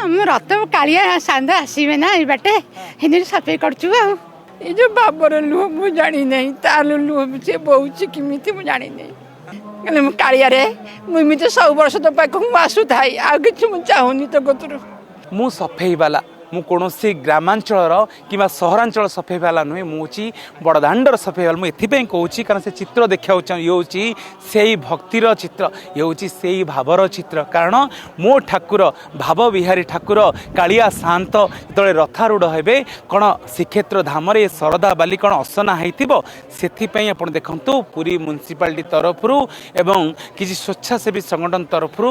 ଆମ ରଥ କାଳିଆ ସାନ୍ଦ ଆସିବେ ନା ଏଇ ବାଟେ ହିନ୍ଦୀ ସଫେଇ କରୁଛୁ ଆଉ ଏ ଯୋଉ ବାବର ଲୁହ ମୁଁ ଜାଣି ନାହିଁ ତାର ଲୁହ ସେ ବହୁଛି କେମିତି ମୁଁ ଜାଣି ନାହିଁ ହେଲେ ମୁଁ କାଳିଆରେ ମୁଁ ଏମିତି ସବୁ ବର୍ଷ ତୋ ପାଖକୁ ମୁଁ ଆସୁଥାଏ ଆଉ କିଛି ମୁଁ ଚାହୁଁନି ତୋ କତରୁ ମୁଁ ସଫେଇ ବାଲା ମୁଁ କୌଣସି ଗ୍ରାମାଞ୍ଚଳର କିମ୍ବା ସହରାଞ୍ଚଳ ସଫେଇ ବାଲା ନୁହେଁ ମୁଁ ହେଉଛି ବଡ଼ଦାଣ୍ଡର ସଫେଇ ବାଲା ମୁଁ ଏଥିପାଇଁ କହୁଛି କାରଣ ସେ ଚିତ୍ର ଦେଖିବାକୁ ଚାହୁଁ ଇଏ ହେଉଛି ସେଇ ଭକ୍ତିର ଚିତ୍ର ଇଏ ହେଉଛି ସେଇ ଭାବର ଚିତ୍ର କାରଣ ମୋ ଠାକୁର ଭାବ ବିହାରୀ ଠାକୁର କାଳିଆ ସାଆନ୍ତ ଯେତେବେଳେ ରଥାରୂଢ଼ ହେବେ କ'ଣ ଶ୍ରୀକ୍ଷେତ୍ର ଧାମରେ ଶରଧା ବାଲି କ'ଣ ଅସନା ହେଇଥିବ ସେଥିପାଇଁ ଆପଣ ଦେଖନ୍ତୁ ପୁରୀ ମ୍ୟୁନିସିପାଲିଟି ତରଫରୁ ଏବଂ କିଛି ସ୍ୱେଚ୍ଛାସେବୀ ସଂଗଠନ ତରଫରୁ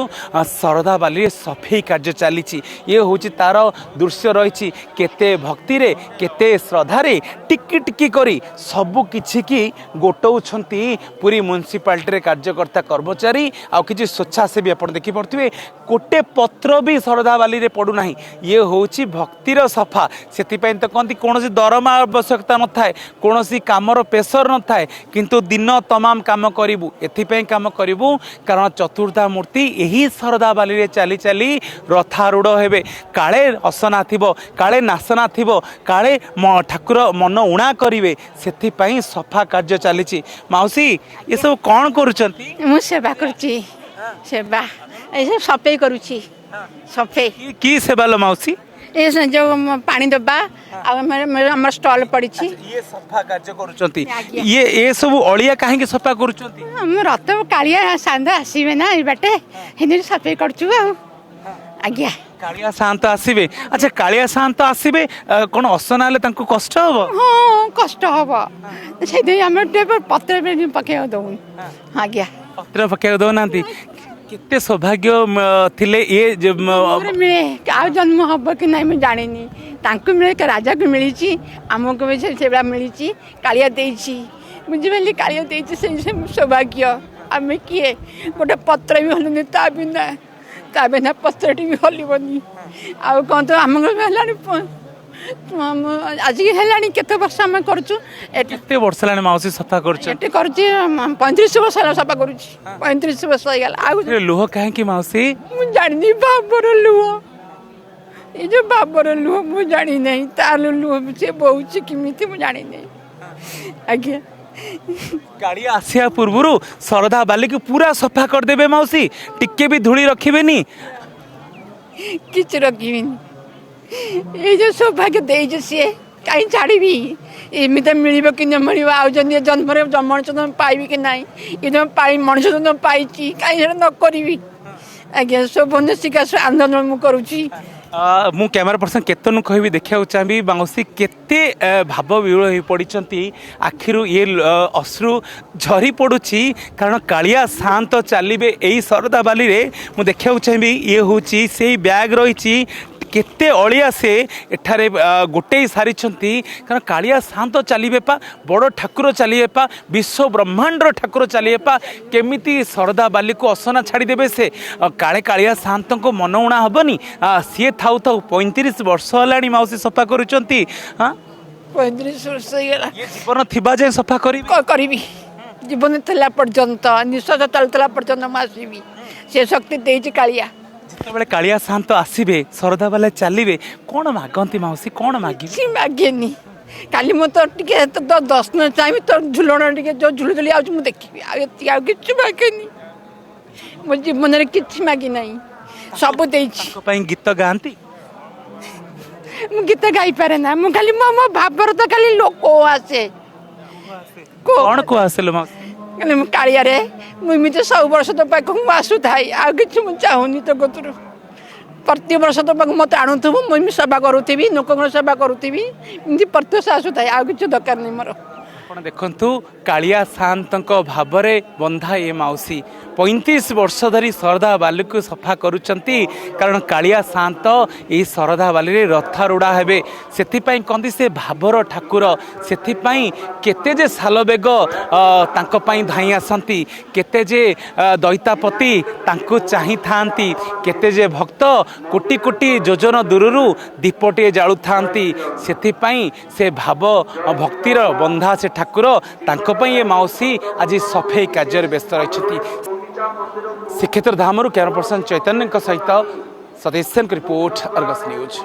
ଶରଧା ବାଲିରେ ସଫେଇ କାର୍ଯ୍ୟ ଚାଲିଛି ଇଏ ହେଉଛି ତାର ଦୃଶ୍ୟ ରହିଛି କେତେ ଭକ୍ତିରେ କେତେ ଶ୍ରଦ୍ଧାରେ ଟିକି ଟିକି କରି ସବୁ କିଛି କି ଗୋଟଉଛନ୍ତି ପୁରୀ ମ୍ୟୁନିସିପାଲିଟିରେ କାର୍ଯ୍ୟକର୍ତ୍ତା କର୍ମଚାରୀ ଆଉ କିଛି ସ୍ୱେଚ୍ଛାସେବୀ ଆପଣ ଦେଖିପାରୁଥିବେ ଗୋଟେ ପତ୍ର ବି ଶରଧା ବାଲିରେ ପଡ଼ୁନାହିଁ ଇଏ ହେଉଛି ଭକ୍ତିର ସଫା ସେଥିପାଇଁ ତ କହନ୍ତି କୌଣସି ଦରମା ଆବଶ୍ୟକତା ନଥାଏ କୌଣସି କାମର ପ୍ରେସର ନଥାଏ କିନ୍ତୁ ଦିନ ତମାମ କାମ କରିବୁ ଏଥିପାଇଁ କାମ କରିବୁ କାରଣ ଚତୁର୍ଦ୍ଧା ମୂର୍ତ୍ତି ଏହି ଶରଧା ବାଲିରେ ଚାଲି ଚାଲି ରଥାରୂଢ଼ ହେବେ କାଳେ ଅସନା ଥିବ କାଳେ ନାସନା ଥିବ କାଳେ ଠାକୁର ମନ ଉଣା କରିବେ ସେଥିପାଇଁ ସଫା କାର୍ଯ୍ୟ ଚାଲିଛି ମାଉସୀ ଏସବୁ କ'ଣ କରୁଛନ୍ତି ମୁଁ ସେବା କରୁଛି ସେବା ଏସବୁ ସଫେଇ କରୁଛି ସଫେଇ କି ସେବା ଲୋ ମାଉସୀ ଏ ଯୋଉ ପାଣି ଦେବା ଆଉ ଆମର ଷ୍ଟଲ୍ ପଡ଼ିଛି ଇଏ ସଫା କାର୍ଯ୍ୟ କରୁଛନ୍ତି ଇଏ ଏସବୁ ଅଳିଆ କାହିଁକି ସଫା କରୁଛନ୍ତି ଆମ ରଥ କାଳିଆ ସାନ୍ଦ ଆସିବେ ନା ଏଇ ବାଟେ ହିନ୍ଦୀ ସଫେଇ କରୁଛୁ ଆଉ ଆଜ୍ଞା କାଳିଆ ସାଆନ୍ତ ଆସିବେ ଆଚ୍ଛା କାଳିଆ ସାଆନ୍ତ ଆସିବେ କ'ଣ ଅସନା ହେଲେ ତାଙ୍କୁ କଷ୍ଟ ହବ ହଁ କଷ୍ଟ ହବ ସେଇଥିପାଇଁ ଆମେ ଟିକେ ପତ୍ର ପକେଇବାକୁ ଦଉନି ଆଜ୍ଞା ପତ୍ର ପକେଇବାକୁ ଦେଉନାହାନ୍ତି କେତେ ସୌଭାଗ୍ୟ ଥିଲେ ମିଳେ ଆଉ ଜନ୍ମ ହବ କି ନାହିଁ ମୁଁ ଜାଣିନି ତାଙ୍କୁ ମିଳେ ରାଜାକୁ ମିଳିଛି ଆମକୁ ବି ସେଭଳିଆ ମିଳିଛି କାଳିଆ ଦେଇଛି ବୁଝିପାରିଲି କାଳିଆ ଦେଇଛି ସେ ସୌଭାଗ୍ୟ ଆମେ କିଏ ଗୋଟେ ପତ୍ର ବି ହଲୁନି ତା ବିନା ପତ୍ରଟି ବି ହଲିବନି ଆଉ କ'ଣ ତ ଆମର ହେଲାଣି ଆଜିକି ହେଲାଣି କେତେ ବର୍ଷ ଆମେ କରୁଛୁ କେତେ ବର୍ଷ ହେଲାଣି ମାଉସୀ ସଫା କରୁଛୁ ଏଠି କରୁଛି 35 ବର୍ଷ ହେଲା ସଫା କରୁଛି 35 ବର୍ଷ ହେଇଗଲା ଆଉ ଲୁହ କାହିଁକି ମାଉସୀ ମୁଁ ଜାଣିନି ବାବର ଲୁହ ଏ ଯୋଉ ବାବର ଲୁହ ମୁଁ ଜାଣି ନାହିଁ ତାର ଲୁହ ସେ ବହୁଛି କେମିତି ମୁଁ ଜାଣି ନାହିଁ ଆଜ୍ଞା କାଳିଆ ଆସିବା ପୂର୍ବରୁ ଶରଧା ବାଲିକୁ ପୁରା ସଫା କରିଦେବେ ମାଉସୀ ଟିକେ ବି ଧୂଳି ରଖିବେନି କିଛି ରଖିବିନି ଏଇ ଯୋଉ ସୌଭାଗ୍ୟ ଦେଇଛୁ ସିଏ କାହିଁ ଛାଡ଼ିବି ଏମିତି ମିଳିବ କି ନ ମିଳିବ ଆଉ ଯଦି ଜନ୍ମରେ ମଣିଷ ଜନ୍ମ ପାଇବି କି ନାହିଁ ଏ ମଣିଷ ଜନ୍ମ ପାଇଛି କାହିଁ ସେଟା ନ କରିବି ଆଜ୍ଞା ସବୁ ଶିକ୍ଷା ଆନ୍ଦୋଳନ ମୁଁ କରୁଛି ମୁଁ କ୍ୟାମେରା ପର୍ସନ କେତନ କହିବି ଦେଖିବାକୁ ଚାହିଁବି ମାଉସୀ କେତେ ଭାବ ବିହ୍ୱଳ ହୋଇ ପଡ଼ିଛନ୍ତି ଆଖିରୁ ଇଏ ଅଶ୍ରୁ ଝରି ପଡ଼ୁଛି କାରଣ କାଳିଆ ସାଆନ୍ତ ଚାଲିବେ ଏଇ ଶରଧା ବାଲିରେ ମୁଁ ଦେଖିବାକୁ ଚାହିଁବି ଇଏ ହେଉଛି ସେଇ ବ୍ୟାଗ୍ ରହିଛି କେତେ ଅଳିଆ ସେ ଏଠାରେ ଗୋଟେଇ ସାରିଛନ୍ତି କାରଣ କାଳିଆ ସାଆନ୍ତ ଚାଲିବେ ପା ବଡ଼ ଠାକୁର ଚାଲିବେ ପା ବିଶ୍ୱ ବ୍ରହ୍ମାଣ୍ଡର ଠାକୁର ଚାଲିବେ ପା କେମିତି ଶରଧା ବାଲିକୁ ଅସନା ଛାଡ଼ିଦେବେ ସେ କାଳେ କାଳିଆ ସାଆନ୍ତଙ୍କ ମନ ଉଣା ହେବନି ସିଏ ଥାଉ ଥାଉ 35 ବର୍ଷ ହେଲାଣି ମାଉସୀ ସଫା କରୁଛନ୍ତି 35 ବର୍ଷ ହେଇଗଲା ଜୀବନ ଥିବା ଯାଏଁ ସଫା କରିବି ଜୀବନ ଥିଲା ପର୍ଯ୍ୟନ୍ତ ନିଶ୍ୱାସ ଚାଲୁଥିଲା ପର୍ଯ୍ୟନ୍ତ ମୁଁ ଆସିବି ସେ ଶକ୍ତି ଦେଇଛି କାଳିଆ ଯେତେବେଳେ କାଳିଆ ସାଆନ୍ତ ଆସିବେ ଶରଧା ବାଲା ଚାଲିବେ କ'ଣ ମାଗନ୍ତି ମାଉସୀ କ'ଣ ମାଗିବେ କିଛି ମାଗେନି କାଲି ମୁଁ ତ ଟିକେ ଦର୍ଶନ ଚାହିଁବି ତୋର ଝୁଲଣ ଟିକେ ଯୋଉ ଝୁଳି ଆଉଛି ମୁଁ ଦେଖିବି ଆଉ ଏତିକି ଆଉ କିଛି ମାଗେନି ମୋ ଜୀବନରେ କିଛି ମାଗି ନାହିଁ ସବୁ ଦେଇଛି ପାଇଁ ଗୀତ ଗାଆନ୍ତି ମୁଁ ଗୀତ ଗାଇପାରେ ନା ମୁଁ ଖାଲି ମୋ ଭାବର ତ ଖାଲି ଲୋକ ଆସେ କ'ଣ କୁହ ଆସିଲ ମାଉସୀ ମୁଁ କାଳିଆରେ ମୁଁ ଏମିତି ସବୁ ବର୍ଷ ତୋ ପାଖକୁ ମୁଁ ଆସୁଥାଏ ଆଉ କିଛି ମୁଁ ଚାହୁଁନି ତୋ କତରୁ ପ୍ରତି ବର୍ଷ ତୋ ପାଖକୁ ମୋତେ ଆଣୁଥିବୁ ମୁଁ ଏମିତି ସେବା କରୁଥିବି ଲୋକଙ୍କର ସେବା କରୁଥିବି ଏମିତି ପ୍ରତ୍ୟକ୍ଷ ଆସୁଥାଏ ଆଉ କିଛି ଦରକାର ନାହିଁ ମୋର ଆପଣ ଦେଖନ୍ତୁ କାଳିଆ ସାଆନ୍ତଙ୍କ ଭାବରେ ବନ୍ଧା ଏ ମାଉସୀ 35 ବର୍ଷ ଧରି ଶରଧା ବାଲିକୁ ସଫା କରୁଛନ୍ତି କାରଣ କାଳିଆ ସାଆନ୍ତ ଏହି ଶରଧା ବାଲିରେ ରଥାରୂଢ଼ା ହେବେ ସେଥିପାଇଁ କହନ୍ତି ସେ ଭାବର ଠାକୁର ସେଥିପାଇଁ କେତେ ଯେ ଶାଲବେଗ ତାଙ୍କ ପାଇଁ ଧାଇଁ ଆସନ୍ତି କେତେ ଯେ ଦଇତାପତି ତାଙ୍କୁ ଚାହିଁଥାନ୍ତି କେତେ ଯେ ଭକ୍ତ କୋଟି କୋଟି ଯୋଜନ ଦୂରରୁ ଦୀପଟିଏ ଜାଳୁଥାନ୍ତି ସେଥିପାଇଁ ସେ ଭାବ ଭକ୍ତିର ବନ୍ଧା ସେ ଠାକୁର ତାଙ୍କ ପାଇଁ ଏ ମାଉସୀ ଆଜି ସଫେଇ କାର୍ଯ୍ୟରେ ବ୍ୟସ୍ତ ରହିଛନ୍ତି ଶ୍ରୀକ୍ଷେତ୍ର ଧାମରୁ କ୍ୟାମେରା ପର୍ସନ ଚୈତନ୍ୟଙ୍କ ସହିତ सतीश सेन की रिपोर्ट, अर्गस न्यूज।